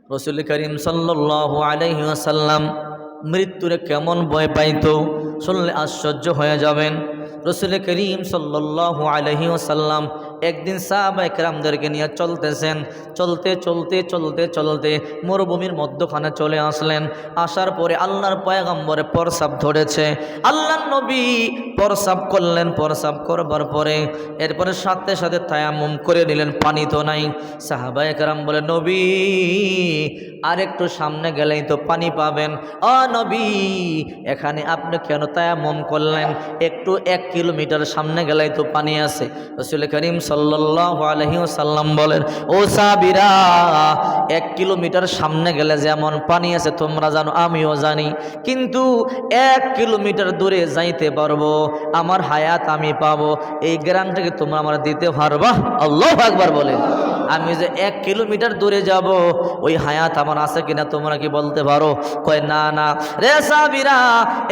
রাসূল করিম সাল্লাল্লাহু আলাইহি ওয়াসাল্লাম মৃত্যুরে কেমন ভয় পাইতো শুনলে আশ্চর্য হয়ে যাবেন। রাসূল করিম সাল্লাল্লাহু আলাইহি ওয়াসাল্লাম একদিন সাহাবায়ে কেরামদেরকে নিয়ে চলতেছেন, চলতে চলতে চলতে চলতে মরুভূমির মধ্যখানে চলে আসলেন। আসার পরে আল্লাহর পয়গম্বরে প্রস্রাব ধরেছে। আল্লাহর নবী প্রস্রাব করলেন, প্রস্রাব করবার পরে এরপরে সাথে সাথে তায়াম্মুম করে নিলেন, পানি তো নাই। সাহাবায়ে কেরাম বলে, নবী আর একটু সামনে গেলেই তো পানি পাবেন। নবী এখানে আপনি কেন তায়াম্মুম করলেন? একটু 1 কিলোমিটার সামনে গেলেই তো পানি আছে। রাসূল করিম সাল্লাল্লাহু আলাইহি ওয়াসাল্লাম বলেন, ও সাহাবীরা, 1 কিলোমিটার সামনে গেলে যেমন পানি আছে তোমরা জানো, আমিও জানি, কিন্তু 1 কিলোমিটার দূরে যাইতে পারবো, আমার হায়াত আমি পাবো, এই গ্যারান্টি তোমরা আমার দিতে পারবা? আল্লাহু আকবার বলেন। আমি যে 1 কিলোমিটার দূরে যাব, ওই হায়াত আমার আছে কিনা তোমরা কি বলতে পারো? কয় না না রে সাহাবীরা,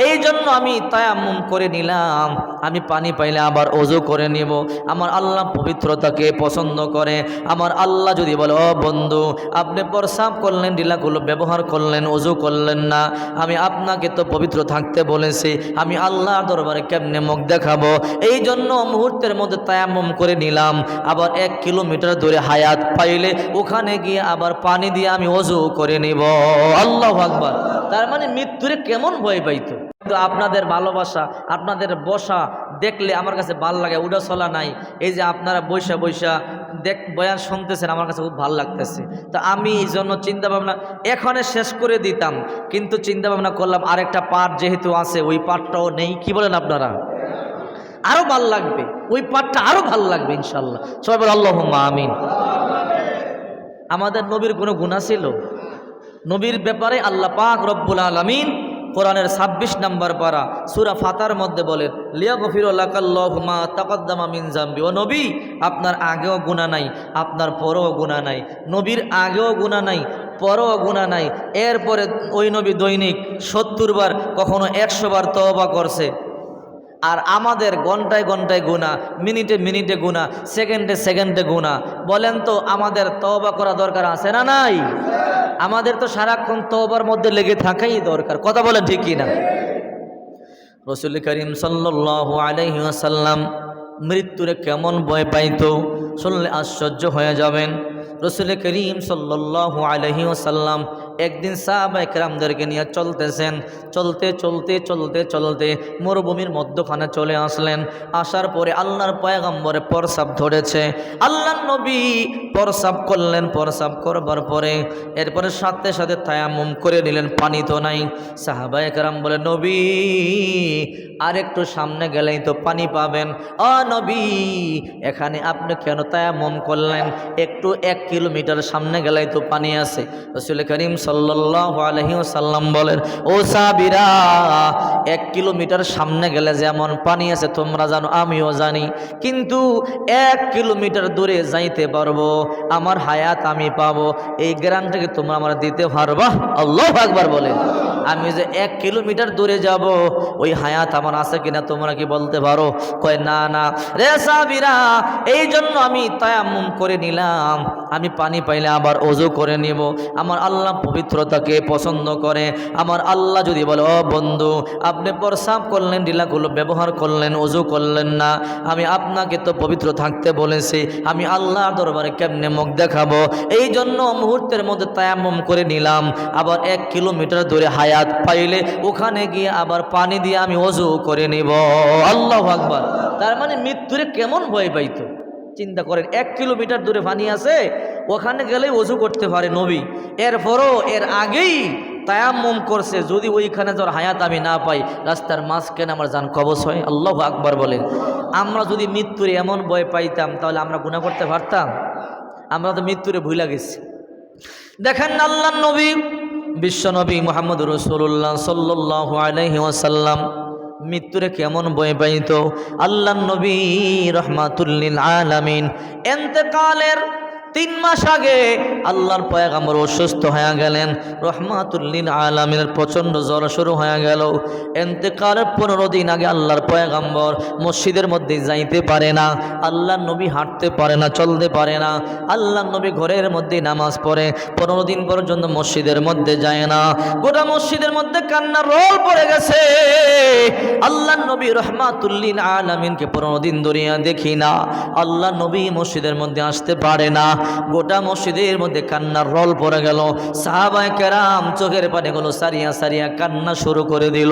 এই জন্য আমি তায়াম্মুম করে নিলাম, আমি পানি পাইলে আবার ওযু করে নিব। আমার আল্লাহ পবিত্রতাকে পছন্দ করে। আমার আল্লাহ যদি বলে, ও বন্ধু আপনি প্রস্রাব করলেন, ঢিলাগুলো ব্যবহার করলেন, ওযু করলেন না, আমি আপনাকে তো পবিত্র থাকতে বলেছি, আমি আল্লাহর দরবারে কেমনে মুখ দেখাবো? এই জন্য মুহূর্তের মধ্যে তায়াম্মুম করে নিলাম, আবার 1 কিলোমিটার দূরে হায়াত পাইলে ওখানে গিয়ে আবার পানি দিয়ে আমি ওযু করে নিব। আল্লাহু আকবার। তার মানে মৃত্যুরে কেমন ভয় পাইতো। কিন্তু আপনাদের ভালোবাসা, আপনাদের বসা দেখলে আমার কাছে ভালো লাগে, উড়া চলা নাই। এই যে আপনারা বৈশা বৈশা বয়ান শুনতেছেন, আমার কাছে খুব ভালো লাগতেছে। তো আমি এই জন্য চিন্তা ভাবনা এখানে শেষ করে দিতাম, কিন্তু চিন্তা ভাবনা করলাম আরেকটা পার্ট যেহেতু আছে, ওই পার্টটাও নেই। কি বলেন আপনারা? আরো ভাল লাগবে, ওই পার্টটা আরো ভাল লাগবে ইনশাল্লাহ। সবাই বলে আল্লাহুম্মা আমিন। আমাদের নবীর কোনো গুনাহ ছিল? নবীর ব্যাপারে আল্লাহ পাক রব্বুল আলামিন কোরআনের 26 নম্বর পারা সূরা ফাতার মধ্যে বলেন, লিয়াগফিরু লাকাল্লাহু মা তাকাদ্দামা মিন যামবি। ও নবী, আপনার আগেও গুনাহ নাই, আপনার পরেও গুনাহ নাই। নবীর আগেও গুনাহ নাই, পরেও গুনাহ নাই। এরপরে ওই নবী দৈনিক 70 বার, কখনো 100 বার তওবা করছে। আর আমাদের ঘন্টায় ঘন্টায় গুনাহ, মিনিটে মিনিটে গুনাহ, সেকেন্ডে সেকেন্ডে গুনাহ। বলেন তো আমাদের তওবা করা দরকার আছে না নাই? আমাদের তো সারাক্ষণ তওবার মধ্যে লেগে থাকাই দরকার। কথা বলেন ঠিক কি না? রাসূল করিম সাল্লাল্লাহু আলাইহি ওয়াসাল্লাম মৃত্যুরে কেমন ভয় পাইতো শুনলে আশ্চর্য হয়ে যাবেন। রাসূল করিম সাল্লাল্লাহু আলাইহি ওয়াসাল্লাম একদিন সাহাবায়ে কেরামদেরকে নিয়ে চলতেছেন, চলতে চলতে চলতে চলতে মরুভূমির মধ্যখানে চলে আসলেন। আসার পরে আল্লাহর পয়গম্বরে প্রস্রাব ধরেছে। আল্লাহর নবী প্রস্রাব করলেন, প্রস্রাব করবার পরে এরপরে সাথে সাথে তায়াম্মুম করে নিলেন, পানি তো নাই। সাহাবায়ে কেরাম বলে, নবী আর একটু সামনে গেলেই তো পানি পাবেন। নবী এখানে আপনি কেন তায়াম্মুম করলেন? একটু 1 কিলোমিটার সামনে গেলেই তো পানি আছে। রাসূল করিম সাল্লাল্লাহু আলাইহি ওয়াসাল্লাম বলেন, ও সাহাবীরা, 1 কিলোমিটার সামনে গেলে যেমন পানি আছে তোমরা জানো, আমিও জানি, কিন্তু 1 কিলোমিটার দূরে যাইতে পারবো, আমার হায়াত আমি পাবো, এই গ্যারান্টি তোমরা আমার দিতে পারবা? আল্লাহু আকবার বলেন। আমি যে 1 কিলোমিটার দূরে যাব, ওই হায়াত আমার আছে কিনা তোমরা কি বলতে পারো? কয় না না রে সাহাবীরা, এই জন্য আমি তায়াম্মুম করে নিলাম, আমি পানি পাইলে আবার ওযু করে নিব। আমার আল্লাহ পবিত্রতাকে পছন্দ করে। আমার আল্লাহ যদি বলে, ও বন্ধু আপনি প্রস্রাব করলেন, ঢিলাগুলো ব্যবহার করলেন, ওযু করলেন না, আমি আপনাকে তো পবিত্র থাকতে বলেছি, আমি আল্লাহর দরবারে কেমনে মুখ দেখাবো? এই জন্য মুহূর্তের মধ্যে তায়াম্মুম করে নিলাম, আবার 1 কিলোমিটার দূরে হায়াত পাইলে ওখানে গিয়ে আবার পানি দিয়ে আমি ওযু করে নিব। আল্লাহু আকবার। তার মানে মৃত্যুরে কেমন ভয় পাইতো চিন্তা করেন। 1 কিলোমিটার দূরে পানি আছে, ওখানে গেলেই ওযু করতে পারে নবী, এরপরও এর আগেই তায়াম্মুম করছে, যদি ওইখানে যাওয়ার হায়াত আমি না পাই, রাস্তার মাঝখানে আমার জান কবজ হয়। আল্লাহু আকবার বলেন। আমরা যদি মৃত্যুরে এমন ভয় পাইতাম তাহলে আমরা গুনাহ করতে পারতাম? আমরা তো মৃত্যুরে ভুলে গেছি। দেখেন আল্লাহর নবী বিশ্ব নবী মুহাম্মদুর রাসূলুল্লাহ সাল্লাল্লাহু আলাইহি ওয়াসাল্লাম মৃত্যুরে কেমন ভয় পাইতো। আল্লাহর নবী রাহমাতুল লিল আলামিন ইন্তেকালের 3 মাস আগে আল্লাহর পয়গম্বর অসুস্থ হয়ে গেলেন, রহমাতুল লিল আলামিনের প্রচণ্ড জ্বর শুরু হয়ে গেল। ইন্তেকালের 15 দিন আগে আল্লাহর পয়গম্বর মসজিদের মধ্যে যাইতে পারে না, আল্লাহর নবী হাঁটতে পারে না, চলতে পারে না। আল্লাহর নবী ঘরের মধ্যে নামাজ পড়ে, 15 দিন পর্যন্ত মসজিদের মধ্যে যায় না। গোটা মসজিদের মধ্যে কান্নার রোল পড়ে গেছে। আল্লাহর নবী রহমাতুল লিল আলামিনকে 15 দিন ধরে দেখি না, আল্লাহর নবী মসজিদের মধ্যে আসতে পারে না। গোটা মসজিদের মধ্যে কান্নার রোল পড়ে গেল। সাহাবায়ে কেরাম চোখের পানিগুলো সারিয়া সারিয়া কান্না শুরু করে দিল।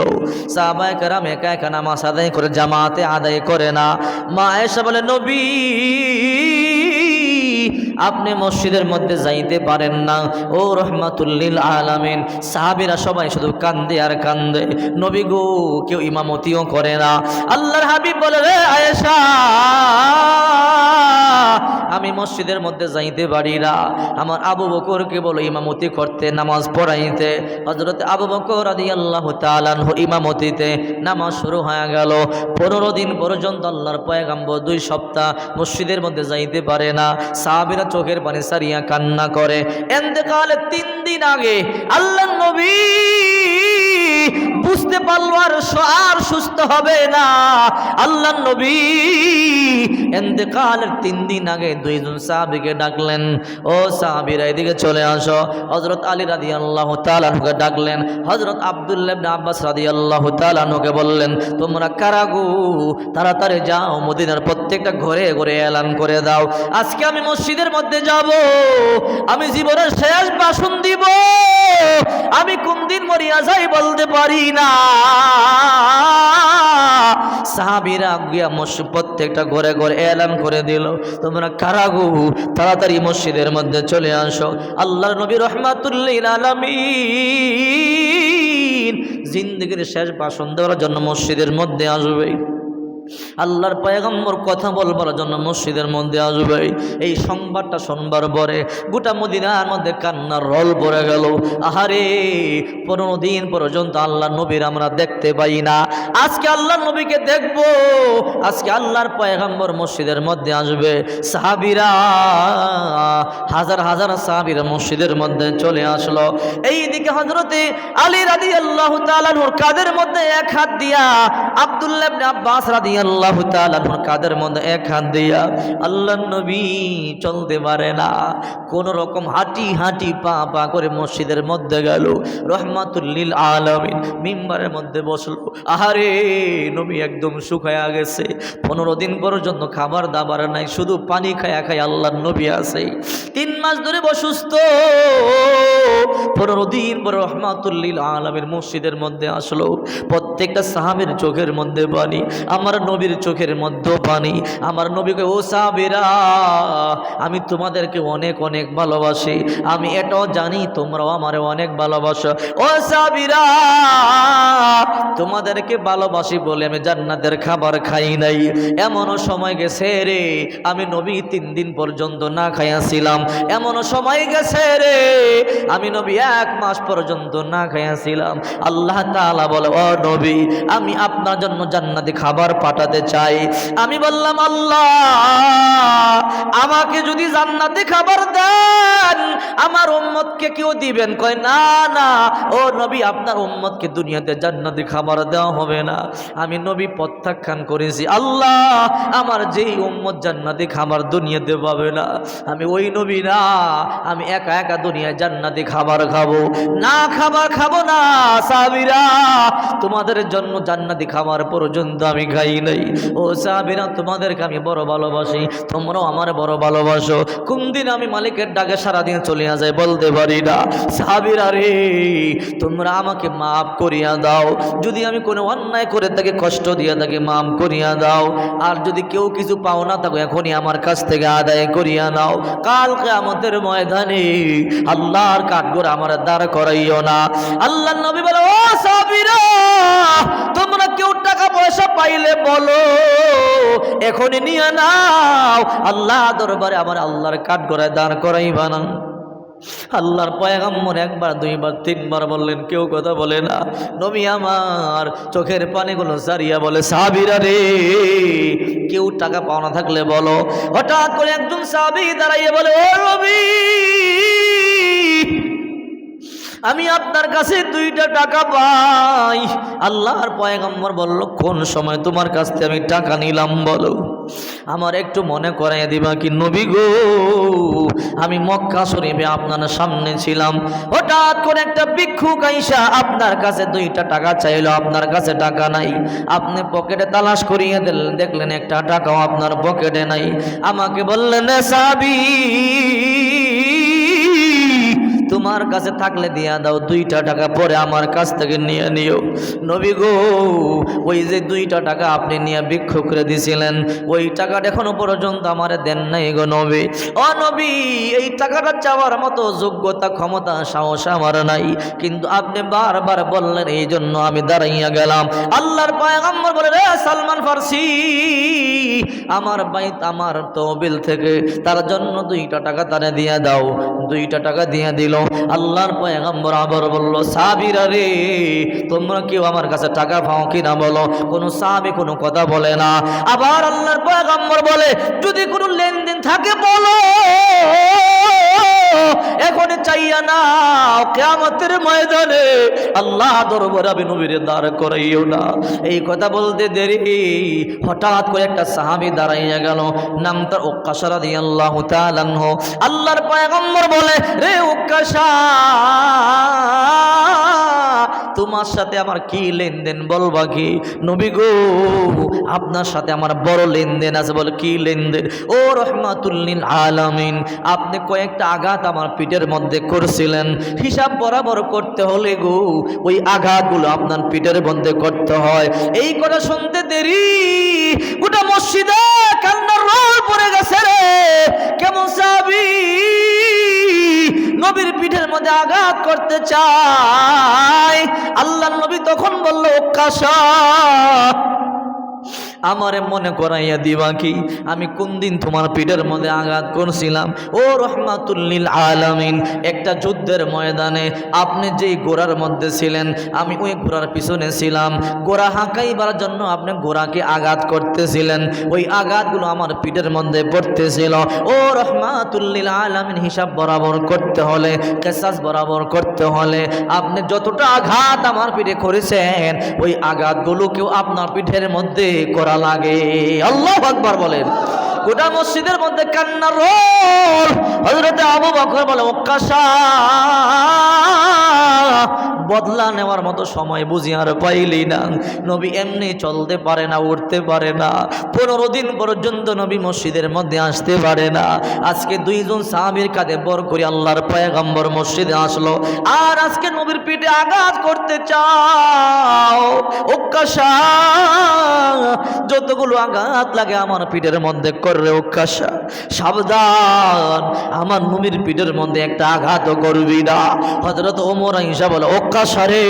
সাহাবায়ে কেরাম একা একা নামাজ আদায় করে জামাতে আদায় করে না। মা আয়েশা বলে, নবী আপনি মসজিদের মধ্যে যাইতে পারেন না। ও রহমাতুল লিল আলামিন, সাহাবীরা সবাই শুধু কান্দে আর কান্দে। নবী গো কেউ ইমামতিও করে না। আল্লাহর হাবিব বলে, রে আয়েশা আমি মসজিদের মধ্যে যাইতে পারি না। আমার আবু বকরকে বলো ইমামতি করতে, নামাজ পড়াইতে। হযরত আবু বকর রাদিয়াল্লাহু তাআলা আনহু ইমামতিতে নামাজ শুরু হয়ে গেল। 15 দিন পর্যন্ত আল্লাহর পয়গম্বর 2 সপ্তাহ মসজিদের মধ্যে যাইতে পারে না। সাহাবীরা চোখের পানি সারিয়া কান্না করে। ইন্তেকালের 3 দিন আগে আল্লাহর নবী বুঝতে পারলো আর সুস্থ হবে না। আল্লাহর নবী ইন্তেকালের 3 দিন আগে 2 জন সাহাবীকে ডাকলেন, ও সাহাবীরা এদিকে চলে আসো। হযরত আলী রাদিয়াল্লাহু তাআলা আনহুকে ডাকলেন, হযরত আব্দুল্লাহ ইবনে আব্বাস রাদিয়াল্লাহু তাআলা আনহুকে বললেন, তোমরা কারা গো, তাড়াতাড়ি যাও মদিনার প্রত্যেকটা ঘরে ঘরে এলান করে দাও, আজকে আমি মসজিদের মধ্যে যাব, আমি জীবনের শেষ ভাষণ দিব, আমি কোন দিন মরিয়া যাই বলতে পারি না। সাহাবীরা গিয়া মসজিদ প্রত্যেকটা ঘরে ঘরে এলান করে দিল, তোমরা কারা গো, তাড়াতাড়ি মসজিদের মধ্যে চলে আসো। আল্লাহর নবী রহমাতুল লিল আলামিন জিন্দেগীর শেষ ভাষণ দেওয়ার জন্য মসজিদের মধ্যে আসবে। আল্লাহর পয়গম্বর কথা বলবার জন্য মসজিদের মধ্যে আসবে। এই সংবাদটা শুনবার পরে গোটা মদিনার মধ্যে কান্নার রোল পড়ে গেল। আহারে 15 দিন পর্যন্ত আল্লাহর নবীর আমরা দেখতে পাই না, আজকে আল্লাহর নবীকে দেখব। আজকে আল্লাহর পয়গম্বর মসজিদের মধ্যে আসবে। সাহাবীরা হাজার হাজার সাহাবীরা মসজিদের মধ্যে চলে আসলো। এইদিকে হযরতে আলী রাদিয়াল্লাহু তাআলা আনহুর কাঁধের মধ্যে এক হাত দিয়া, আব্দুল্লাহ ইবনে আব্বাস রাদিয়াল্লাহু তাআলা আনহুর কাঁধের মধ্যে এক হাত দিয়া, আল্লাহর নবী চলতে পারে না, কোন রকম হাঁটি হাঁটি পা পা করে মসজিদের মধ্যে গেল। রহমাতুল লিল আলামিন মিম্বারের মধ্যে বসলো। আহারে নবী একদম শুকায়া গেছে, 15 দিন পর্যন্ত খাবার দাবার নাই, শুধু পানি খায়া খায় আল্লাহর নবী আছে। 3 মাস ধরে অসুস্থ। 15 দিন পর রহমাতুল লিল আলামিন মসজিদের মধ্যে আসলো। প্রত্যেকটা সাহাবীর চোখের মধ্যে পানি, আমার নবীর চোখের মধ্যে পানি। আমার নবীকে, ও সাহাবীরা আমি তোমাদেরকে অনেক অনেক ভালোবাসি, আমি এটাও জানি তোমরাও আমারে অনেক ভালোবাসো। ও সাহাবীরা তোমাদেরকে ভালোবাসি বলে আমি জান্নাতের খাবার খাই নাই। এমনও সময় গেছে রে আমি নবী 3 দিন পর্যন্ত না খাইয়াছিলাম। এমনও সময় গেছে রে আমি নবী 1 মাস পর্যন্ত না খাইয়াছিলাম। আল্লাহ তাআলা বলে, ও নবী আমি আপনার জন্য জান্নাতি খাবার পাঠাতে চাই। আমি বললাম, আল্লাহ আমাকে যদি জান্নাতি খাবার দেন আমার উম্মতকে কেউ দিবেন? কয় না না ও নবী আপনার উম্মতকে দুনিয়াতে জান্নাতি খাবার দেওয়া হবে না। আমি নবী প্রত্যাখ্যান করেছি, আল্লাহ আমার যেই উম্মত জান্নাতি খাবার দুনিয়াতে পাবে না আমি ওই নবী না, আমি একা একা দুনিয়ায় জান্নাতি খাবার খাবো না, খাবার খাবো না। সাহাবীরা তোমাদের জন্য জান্নাতি খাবার পর্যন্ত আমি খাই নাই। ও সাহাবীরা তোমাদেরকে আমি বড় ভালোবাসি, তোমরাও আমার বড় ভালোবাসো। কোন দিন আমি মালিকের ডাকে সারাদিন চলিয়া যাই বলতে পারি না। সাহাবীরা রে তোমরা আমাকে মাফ করিয়া দাও, যদি আমি কোনো অন্যায় করে থাকি কষ্ট দিয়ে থাকি মাফ করিয়া দাও। আর যদি কেউ কিছু পাও না থাকো এখনই আমার কাছ থেকে আদায় করিয়া নাও। কাল কিয়ামতের ময়দানে আল্লাহর কাঠগড় আমার দাঁড় করাইও না। আল্লাহর নবী বলে, ও সাহাবীরা তোমরা কেউ টাকা পয়সা পাইলে বলো এখনই নিয়ে নাও, আল্লাহ দরবারে আমার আল্লাহর কাঠগড়ায় দাঁড় করাইবা না। আল্লাহর পয়গম্বর একবার দুইবার তিনবার বললেন, কেউ কথা বলে না। নবী আমার চোখের পানিগুলো সারিয়া বলে, সাহাবীরা রে, কেউ টাকা পাওনা থাকলে বলো। হঠাৎ করে একজন সাহাবী দাঁড়াইয়ে বলে, ও নবী, আমি আপনার কাছে 2টা টাকা পাই। আল্লাহর পয়গম্বর বলল, কোন সময় তোমার কাছ থেকে আমি টাকা নিলাম বলো? আমার একটু মনে করাইয়া দিবা কি নবী গো, আমি মক্কা শরীফে আপনার সামনে ছিলাম, হঠাৎ করে একটা ভিক্ষুক আইসা আপনার কাছে 2টা টাকা চাইলো, আপনার কাছে টাকা নাই। আপনি পকেটে তালাশ করিয়ে দিলেন, দেখলেন একটা টাকাও আপনার পকেটে নাই। আমাকে বললেন, সাহাবী, তোমার কাছে থাকলে দিয়া দাও, 2টা টাকা পরে আমার কাছ থেকে নিয়ে নিও। নবী গো, ওই যে 2টা টাকা আপনি নিয়ে ভিক্ষুক করে দিছিলেন, ওই টাকাটা এখনো পর্যন্ত আমারে দেন নাই গো নবী। ও নবী, এই টাকাটা চাওয়ার মতো যোগ্যতা, ক্ষমতা, সাহস আমার নাই, কিন্তু আপনি বারবার বললেন, এই জন্য আমি দাঁড়াইয়া গেলাম। আল্লাহর পয়গম্বর বলে, রে সালমান ফার্সি, আমার বাইত আমার তহবিল থেকে তার জন্য 2টা টাকা তারে দিয়া দাও। 2টা টাকা দিয়া দিল। আল্লাহর পয়গম্বর আবার বলল, সাহাবীরা রে, তোমরা কেউ আমার কাছে টাকা পাও কিনা বলো? কোনো সাহাবী কোনো কথা বলে না। আবার আল্লাহর পয়গম্বর বলে, যদি কোনো লেনদেন থাকে বলো, এখন চাইয়া না, কিয়ামতের ময়দানে আল্লাহ দরবারে আমি নবীরে দাঁড় করাইও না। এই কথা বলতে দেরি, হঠাৎ করে একটা সাহাবী দাঁড়াইয়া গেল, নাম তার উক্কাশা রাদিয়াল্লাহু তাআলা আনহু। আল্লাহর পয়গম্বর বলে, রে উক্কাশা, তোমার সাথে আমার কি লেনদেন বলবা কি? নবী গো, আপনার সাথে আমার বড় লেনদেন আছে। বলে, কি লেনদেন? ও রহমাতুল লিল আলামিন, আপনি কয়েকটা আঘাত আমার পিঠের মধ্যে করছিলেন, হিসাব বরাবর করতে হলে গো ওই আঘাতগুলো আপনার পিঠের মধ্যে করতে হয়। এই কথা শুনতে দেরি, গোটা মসজিদে কান্নার রোল পড়ে গেছে রে। কেমন সাহাবী নবীর পিঠের মধ্যে আঘাত করতে চায়? আল্লাহর নবী তখন বলল, উক্কাশা, আমারে মনে করাইয়া দিবা কি, আমি কোন দিন তোমার পিঠের মধ্যে আঘাত করছিলাম? ও রহমাতুল লিল আলামিন, একটা যুদ্ধের ময়দানে আপনি যেই ঘোড়ার মধ্যে ছিলেন, আমি ওই ঘোড়ার পিছনে ছিলাম। ঘোড়া হাঁকাইবার জন্য আপনি ঘোড়াকে আঘাত করতেছিলেন, ওই আঘাতগুলো আমার পিঠের মধ্যে পড়তেছিল। ও রহমাতুল লিল আলামিন, হিসাব বরাবর করতে হলে, কেসাস বরাবর করতে হলে আপনি যতটা আঘাত আমার পিঠে করেছেন, ওই আঘাতগুলোকেও আপনার পিঠের মধ্যে করা লাগে। আল্লাহু আকবার বলেন। গোটা মসজিদের মধ্যে কান্নার রোল। হযরত আবু বকর বলে, উক্কাশা, বদলা নেওয়ার মতো সময় বুঝি আর পাইলি না। নবী এমনি চলতে পারে না, উঠতে পারে না, 15 দিন পর্যন্ত নবী মসজিদের মধ্যে আসতে পারে না। আজকে 2জন সাহাবীর কাঁধে বর করে আল্লাহর পয়গম্বর মসজিদে আসলো, আর আজকে নবীর পিঠে আঘাত করতে চাও? উক্কাশা, যতগুলো আঘাত লাগে আমার পিঠের মধ্যে করবে। উক্কাশা, সাবধান, আমার নবীর পিঠের মধ্যে একটা আঘাতও করবি না। হযরত ওমর আয়েশা বলে, উক্কাশা রে,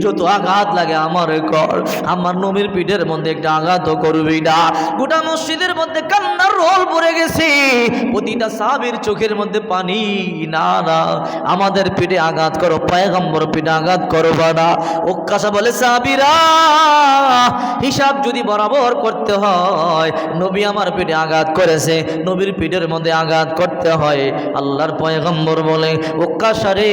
যত আঘাত লাগে আমার কর, আমার নবীর পিঠের মধ্যে একটা আঘাতও করবি না। গোটা মসজিদের মধ্যে কান্নার রোল পড়ে গেছে, প্রতিটা সাহাবীর চোখের মধ্যে পানি। না না, আমাদের পিঠে আঘাত করো, পয়গম্বর পিঠে আঘাত করবা না। উক্কাশা বলে, সাহাবীরা, হিসাব যদি বরাবর করতে হয়, নবী আমার পিঠে আঘাত করেছে, নবীর পিঠের মধ্যে আঘাত করতে হয়। আল্লাহর পয়গম্বর বলে, উক্কাশা রে,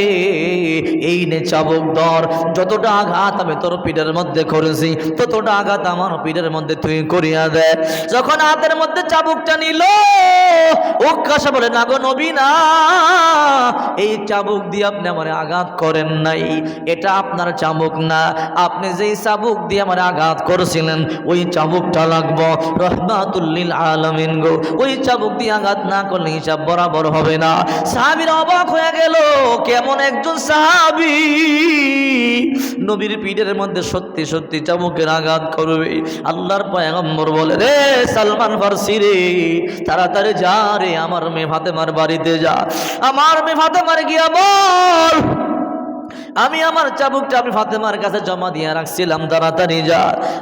এই নে চাবুক ধর, যতটা আঘাত আমি তোর পিঠের মধ্যে করেছি, ততটা আঘাত আমার পিঠের মধ্যে তুই করিয়া দে। যখন হাতের মধ্যে চাবুকটা নিল, উক্কাশা বলে, না গো নবী না, এই চাবুক দিয়ে আপনি আমার আঘাত করেন নাই, এটা আপনার চাবুক না। আপনি যেই চাবুক দিয়ে আমার আঘাত করেছিলেন, ওই চাবুকটা লাগবো। রহমাতুল লিল আলামিন গো, ওই চাবুক দিয়ে আঘাত না করলে হিসাব বরাবর হবে না। সাহাবীরা অবাক হয়ে গেল, কেমন একজন সাহাবী নবীর পিঠের মধ্যে সত্যি সত্যি চাবুকের আঘাত করবে? আল্লাহর পয়গম্বর বলে, রে সালমান ফার্সি রে, তাড়াতাড়ি যা রে, আমার মেয়ে ফাতেমার বাড়িতে যা, আমার মেয়ে ফাতেমার গিয়া বল আমি আমার চাবুকটা আমি ফাতেমার কাছে জমা দিয়ে রাখছিলাম, তাড়াতাড়ি যা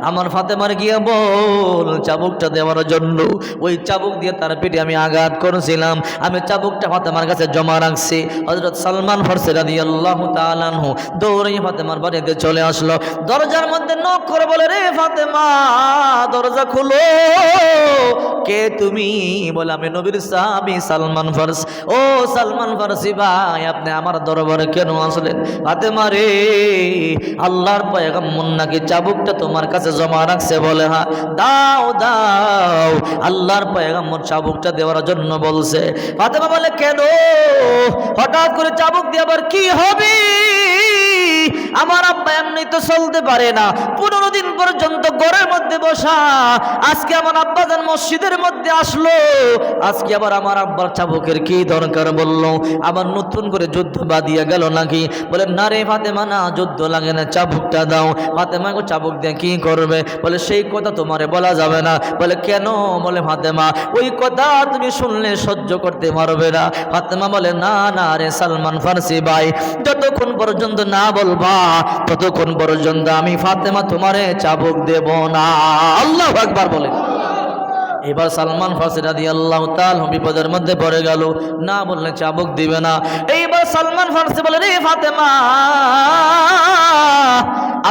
আমার ফাতেমার গিয়ে বল চাবুকটা দেওয়ার জন্য। ওই চাবুক দিয়ে তার পিঠে আমি আঘাত করেছিলাম, আমি চাবুকটা ফাতেমার কাছে জমা রাখছি। হযরত সালমান ফারসি রাদিয়াল্লাহু তাআলা আনহু দৌড়ে ফাতেমার বাড়িতে চলে আসলো, দরজার মধ্যে নক করে বলে, রে ফাতেমা দরজা খুলো। কে তুমি? বলে আমি নবীর সাহাবী সালমান ফারসি। ও সালমান ফারসি ভাই, আপনি আমার দরবারে কেন আসলেন? ফাতেমা রে, আল্লাহর পয়গম্বর নাকি চাবুকটা তোমার কাছে জমা রাখছে। বলে হ্যাঁ। দাও দাও, আল্লাহর পয়গম্বর চাবুকটা দেওয়ার জন্য বলছে। ফাতেমা বলে কেন? হঠাৎ করে চাবুক দিয়ে আবার কি হবে? আমার আব্বা এমনি তো চলতে পারে না, 15 দিন পর্যন্ত ঘরের মধ্যে বসা। আজকে আমার আব্বা যান মসজিদের মধ্যে আসলো, আজকে আবার আমার আব্বার চাবুকের কি দরকার? বললো আবার নতুন করে যুদ্ধ বাঁধিয়া গেল নাকি? বলে না রে ফাতেমা, না যুদ্ধ লাগে না, চাবুকটা দাও। ফাতেমা গো চাবুক দিয়ে কি করবে? বলে সেই কথা তোমারে বলা যাবে না। বলে কেন? বলে ফাতেমা ওই কথা তুমি শুনলে সহ্য করতে পারবে না। ফাতেমা বলে না না রে সালমান ফারসি ভাই, যতক্ষণ পর্যন্ত না বলবা ততক্ষণ পর্যন্ত আমি ফাতেমা তোমারে চাবুক দেব না। আল্লাহু আকবার বলে। এবার সালমান ফারসি রাদিয়াল্লাহু তাআলা বিপদের মধ্যে পড়ে গেল, না বললে চাবুক দিবে না। এইবার সালমান ফারসি বলে, রে ফাতেমা,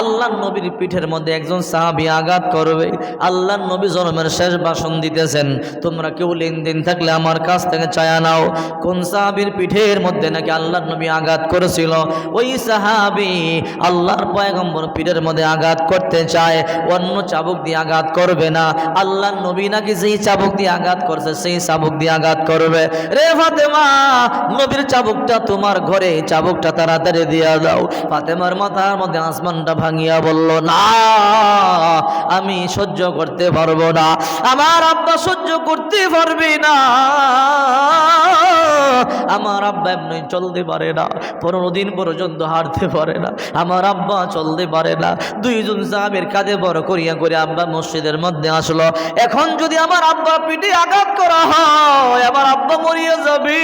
আল্লাহর নবীর পিঠের মধ্যে একজন সাহাবী আঘাত করবে। আল্লাহর নবী জন্মের শেষ ভাষণ দিতেছেন, তোমরা কেউ লেনদেন থাকলে আমার কাছ থেকে চায়া নাও। কোন সাহাবীর পিঠের মধ্যে নাকি আল্লাহর নবী আঘাত করেছিল, ওই সাহাবী আল্লাহর পয়গম্বর পিঠের মধ্যে আঘাত করতে চায়, অন্য চাবুক দিয়ে আঘাত করবে না। আল্লাহর নবী নাকি যেই চাবুক দিয়ে আঘাত করছে সেই চাবুক দিয়ে আঘাত করবে। রে ফাতেমা, নবীর চাবুকটা তোমার ঘরে, চাবুকটা তাড়াতাড়ি দিয়া দাও। ফাতেমার মাথার মধ্যে আসমানটা ভাঙিয়া বলল, না আমি সহ্য করতে পারবো না, আমার আব্বা সহ্য করতে পারবে না। আমার আব্বা এমনি চলতে পারে না, 15 দিন পর্যন্ত হাঁটতে পারে না, আমার আব্বা চলতে পারে না। দুইজন সাহাবীর কাঁধে বড় করিয়া করে আব্বা মসজিদের মধ্যে আসলো। এখন যদি আমার আব্বা পিঠে আঘাত করা হয়, আমার আব্বা মরিয়া যাবে।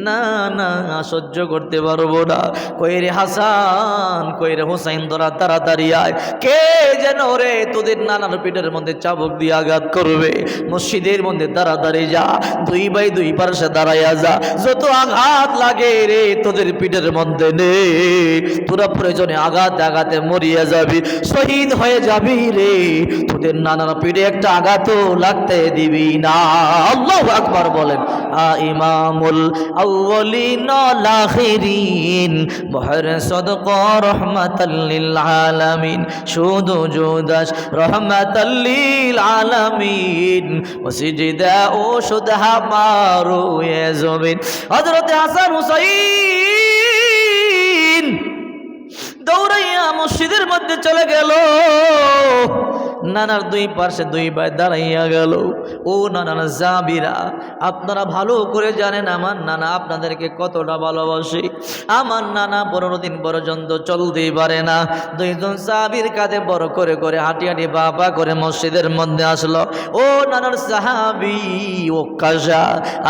না না সহ্য করতে পারবো না। কইরে হাসান, কইরে হুসাইন, তোরা তাড়াতাড়ি আয়। কে যেন রে তোদের নানার পিঠের মধ্যে চাবুক দিয়ে আঘাত করবে, মসজিদের মধ্যে তাড়াতাড়ি যা, 2 ভাই 2 পাশে দাঁড়াইয়া যা, যত আঘাত লাগে রে তোদের পিঠের মধ্যে নে, তোরা প্রয়োজনে আঘাতে আঘাতে মরিয়া যাবি, শহীদ হয়ে যাবি রে, তোদের নানার পিঠে একটা আঘাতও লাগতে দিবি না। আল্লাহু আকবার বলেন। ইমামুল আউয়ালিন ওয়াল আখিরিন, বহর সদকা রাহমাতাল লিল আলামিন, শুধু জুদাস রাহমাতাল লিল আলামিন, ওয়াসিজদা ও শুদহা মারু এ জমিন। হযরত হাসান হুসাইন দৌড়াইয়া মসজিদের মধ্যে চলে গেল। নানার 2 পাশে 2 ভাই দাঁড়াইয়া গেল। ও নানা জাবিরা, আপনারা ভালো করে জানেন আমার নানা আপনাদেরকে কতটা ভালোবাসে। আমার নানা 15 দিন পর্যন্ত চলতেই পারে না। 2জন সাহাবীর কাঁধে বড় করে করে হাঁটি হাঁটি বাবা করে মসজিদের মধ্যে আসলো। ও নানার সাহাবী ও কাজা,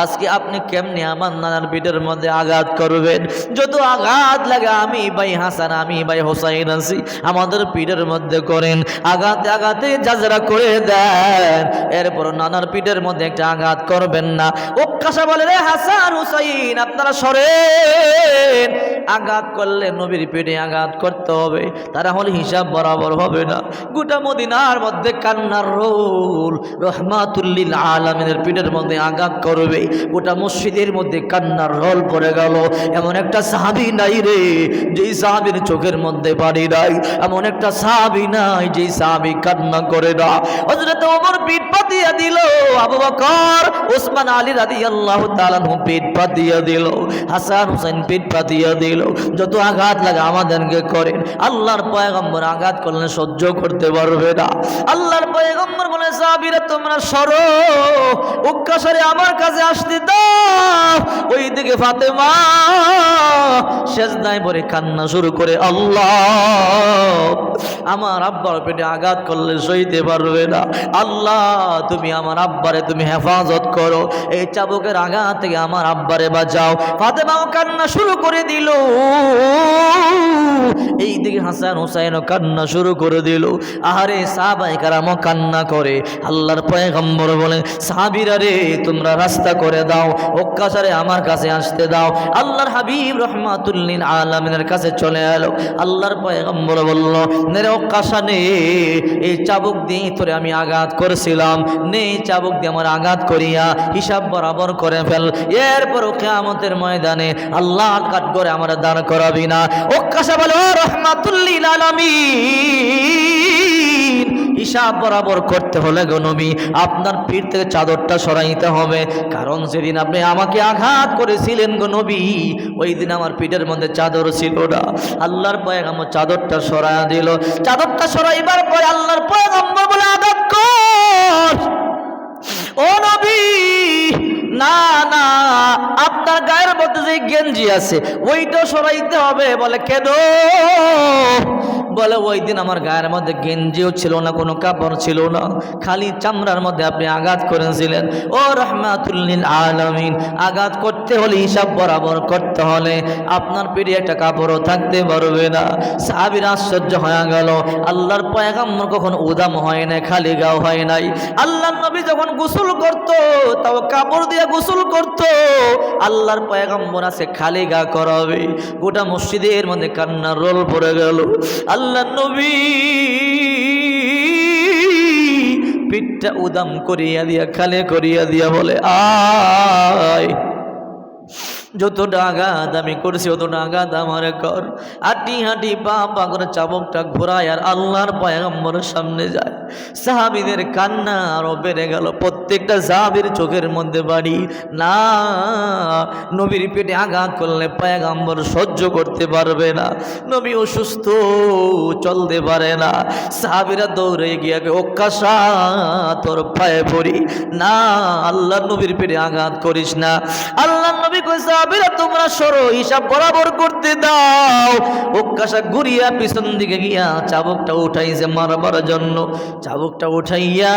আজকে আপনি কেমনে আমার নানার পিঠের মধ্যে আঘাত করবেন? যত আঘাত লাগে আমি ভাই হাসান, আমি ভাই হোসাইন আছি, আমাদের পিঠের মধ্যে করেন, আঘাতে আঘাতে জাজরা করে দেন, এরপর নানার পিঠের মধ্যে একটা আঘাত করবেন না। ও কাজা বলে, রে হাসান হুসাইন আপনারা সরেন, আঘাত করলে নবীর পিঠে আঘাত করতে হবে, তারা হলে হিসাব বরাবর হবে না। গোটা মদিনার মধ্যে কান্নার রোল, রহমাতুল লিল আলামিনের পিঠের মধ্যে আঘাত করবে, গোটা মসজিদের মধ্যে কান্নার রোল পড়ে গেল। এমন একটা সাহাবী নাই রে যেই সাহাবীর চোখের মধ্যে পানি নাই, এমন একটা সাহাবী নাই যেই সাহাবী কান্না করে না। হযরত ওমর পিঠ পাতিয়া দিল, আবু বকর ওসমান আলী রাদিয়াল্লাহু তাআলা পিঠ পাতিয়া দিল, হাসান হুসাইন পিঠ পাতিয়া দিল। যত আঘাত লাগে আমাদেরকে করেন, আল্লাহর পয়গম্বর আঘাত করলে সহ্য করতে পারবে না। আল্লাহর পয়গম্বর বলে, সাহাবীরা তোমরা সরো, উক্কাসরে আমার কাছে আসতে দাও। ওই দিকে ফাতেমা সেজদায় পড়ে কান্না শুরু করে, আল্লাহ আমার আব্বার পেটে আঘাত করলে সইতে পারবে না, আল্লাহ তুমি আমার আব্বারে তুমি হেফাজত করো, এই চাবুকের আঘাত থেকে আমার আব্বারে বাঁচাও। ফাতেমাও কান্না শুরু করে দিল, এই দিকে হাসান হুসাইনও কান্না শুরু করে দিল। আহারে সাহাবায়ে কেরামও কান্না করে। আল্লাহর পয়গম্বর বলেন, সাহাবীরা রে তোমরা রাস্তা করে দাও, ওক্কাসারে আমার কাছে আসতে দাও। আল্লাহর হাবিব রাহমাতুল লিল আলামিনের কাছে চলে এলো। আল্লাহর পয়গম্বর বলল, নে ওক্কাসা নে, এই চাবুক দিয়ে তোরে আমি আঘাত করেছিলাম, নে চাবুক দিয়ে আমার আঘাত করিয়া হিসাব বরাবর করে ফেল, এরপর কিয়ামতের ময়দানে আল্লাহ কাঠগড়ে আমার দাঁড় করাবি না। ওক্কাসা বলে, ও রাহমাতুল লিল আলামিন, হিসাব বরাবর করতে হলে গো নবী আপনার পিঠ থেকে চাদরটা সরাইতে হবে, কারণ যেদিন আপনি আমাকে আঘাত করেছিলেন গো নবী ওই দিন আমার পিঠের মধ্যে চাদর ছিল না। আল্লাহর পয়গম্বর চাদরটা সরাইয়া দিল। চাদরটা সরাইবার পরে আল্লাহর পয়গম্বর বলে, আঘাত কর ও নবী। না না, আপনার গায়ের মধ্যে যে গেঞ্জি আছে ওইটাও সরাইতে হবে। বলে কেন? বলে ওই দিন আমার গায়ের মধ্যে গেঞ্জিও ছিল না, কোনো কাপড় ছিল না, খালি চামড়ার মধ্যে আপনি আঘাত করেছিলেন। ও রাহমাতুল লিল আলামিন, আঘাত করতে হলে হিসাব বরাবর করতে হলে আপনার পিঠে একটা কাপড়ও থাকতে পারবে না। সাহাবীরা আশ্চর্য হয়ে গেল। আল্লাহর পয়গম্বর কখন উদাম হয় না, খালি গাও হয় নাই। আল্লাহর নবী যখন গোসল করত তাও কাপড় দিয়ে গোসল করত। আল্লাহর পয়গম্বর আছে খালি গা করাবে। গোটা মসজিদের মধ্যে কান্নার রোল পড়ে গেল। আল্লাহর নবী পিঠটা উদাম করিয়া দিয়া, খালে করিয়া দিয়া বলে, আয় যতটা আঘাত আমি করছি অতটা আঘাত আমার কর। হাঁটি হাঁটি পা পা করে চাবুকটা ঘোরায় আর আল্লাহর পয়গম্বরের সামনে যায়। সাহাবীদের কান্না আরো বেড়ে গেল। প্রত্যেকটা সাহাবীর চোখের মধ্যে বাড়ি। না, নবীর পেটে আঘাত করলে পয়গম্বর সহ্য করতে পারবে না, নবী অসুস্থ, চলতে পারে না। সাহাবীরা দৌড়ে গিয়ে ওক্কাসা তোর পায়ে পড়ি, না আল্লাহ নবীর পেটে আঘাত করিস না। আল্লাহ নবী কইছে, সাহাবীরা তোমরা সরো, হিসাব বরাবর করতে দাও। ওক্কাসা ঘুরিয়া পিছন দিকে গিয়া চাবুকটা উঠাইছে মারবার জন্য। চাবুকটা উঠাইয়া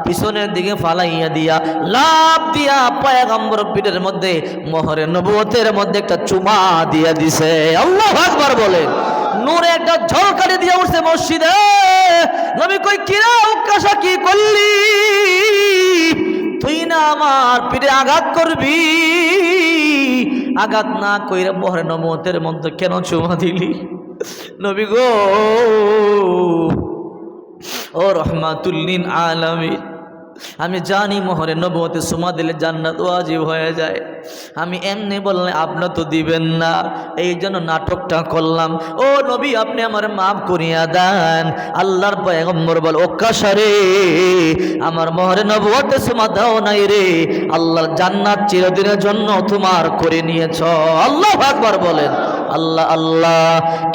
পিছনের দিকে ফালাইয়া দিয়া লাভ দিয়া পয়গম্বর পিঠের মধ্যে মোহরে নবুয়তের মধ্যে একটা চুমা দিয়া দিছে। আল্লাহু আকবার বলেন। নূরে একটা ঝলকানি দিয়া উঠছে মসজিদে। নবী কই, কিরা ওক্কাসা কি করলি? তুই না আমার পিঠে আঘাত করবি, আঘাত না কইরা মোহরে নবুয়তের মধ্যে কেন চুমা দিলি? নবী গো, ও রাহমাতুল লিল আলামিন, আমি জানি মোহরে নবুয়তে চুমা দিলে জান্নাত ওয়াজিব হয়ে যায়, আমি এমনি বললে আপনি তো দিবেন না, এই জন্য নাটকটা করলাম। ও নবী আপনি আমার মাফ করিয়া দেন। আল্লাহর পয়গম্বর বল, ওক্কাসা রে আমার মোহরে নবুয়তে চুমা দাও নাই রে, আল্লাহর জান্নাত চিরদিনের জন্য তোমার করে নিয়েছ। আল্লাহু আকবার বলেন। আল্লাহ আল্লাহ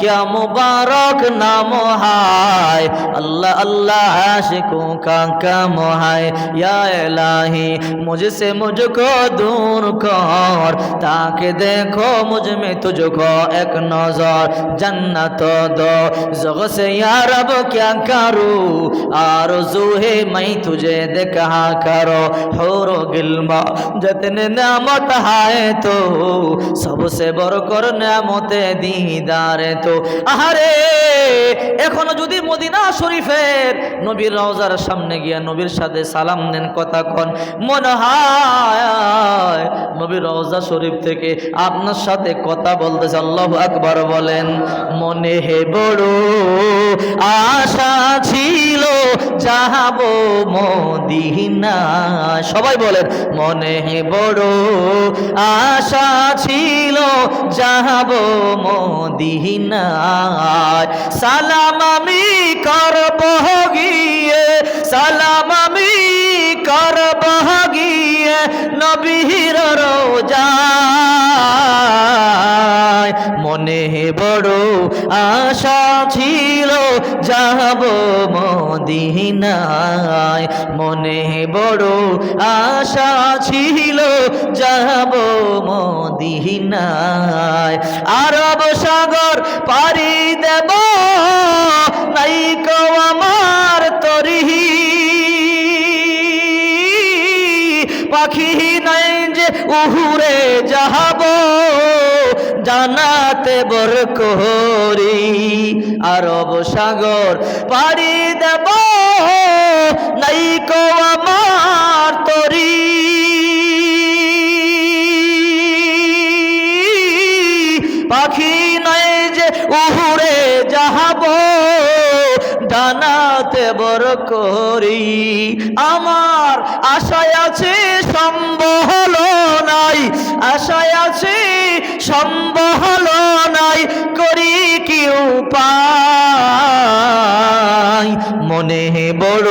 क्या मुबारक नाम है, अल्लाह अल्लाह आशिकों का काम है। या इलाही मुझसे मुझको दूर कर, ताकि देखो मुझ में तुझको एक नजर, जन्नत दो ज़ग से या रब क्या करूँ, आरज़ू है मैं तुझे देखा करो। होरो गिल्मा जितने नेमत है तो सबसे बढ़कर नेमते दीदारे तो। আহারে এখনো যদি মদিনা শরীফের নবীর রওজার সামনে গিয়া নবীর সাথে সালাম দেন, কথা কন, মনে হয় নবীর রওজা শরীফ থেকে আপনার সাথে কথা বলতেছে। আল্লাহু আকবার বলেন। মনে হে বড় আশা ছিল যাবো মদিনা, সবাই বলেন মনে হে বড় আশা ছিল যাবো মদিনা, সালাম আমি করব গিয়ে, সালাম আমি করব গিয়ে নবীর রওজায়। মনে বড় আশা ছিল যাব মদিনায়, মনে বড় আশা ছিল যাব মদিনায়। আরব পারি দেব নাই কো আমার তরি পাখি নাই যে উহুরে যাব জানাতে বর করি আরব সাগর পারি দেব নাই কো আমার তরি পাখি নাই যে উহুরে যাব জানাতে বর করি আমার আশায় আছে সম্বল নাই আশায় আছে সম্বল নাই করি কি উপায় মনে বড়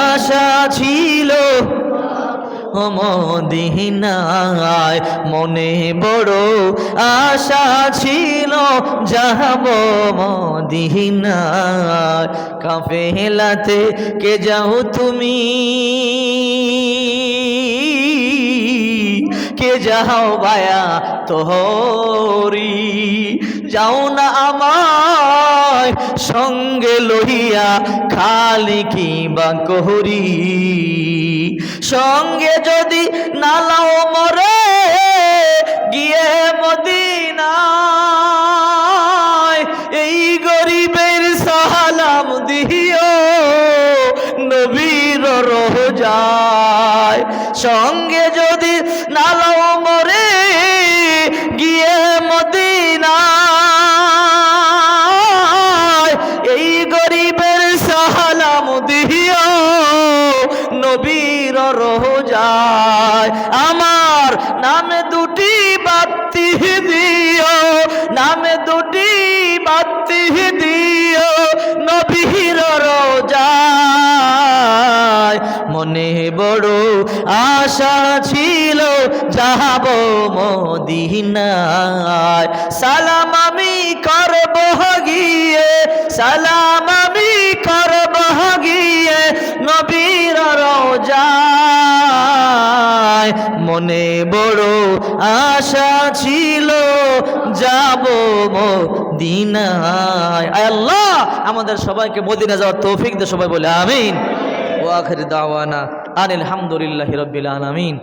আশা ছিল মদিনায় মনে বড় আশা ছিল যাব মদিনায় কাফেলাতে কে যাও তুমি কে যাও বায়া তোহরি যাও না আমায় সঙ্গে লইয়া খালি কি বা করি সঙ্গে যদি নালাও মরে গিয়ে মদিনায় এই গরিবের সালাম দিও নবীর রোজায় সঙ্গে যদি নালাও মরে গিয়ে মদিনায় এই গরিবের সালাম দিও নবীর রোজায় আমার নামে দুটি বাতি দিও নামে দুটি বাতি দিও নবীর রোজায় মনে বড় আশা ছিল যাব মদিনায় সালাম আমি করব গিয়ে সালাম আমি করব গিয়ে নবীর রোজায় মনে বড় আশা ছিল যাব মদিনায় আল্লাহ আমাদের সবাইকে মদিনা যাওয়ার তৌফিক দে সবাই বলে আমিন ওয়া আখির দাওয়ানা আনিল হামদুলিল্লাহি রাব্বিল আলামিন।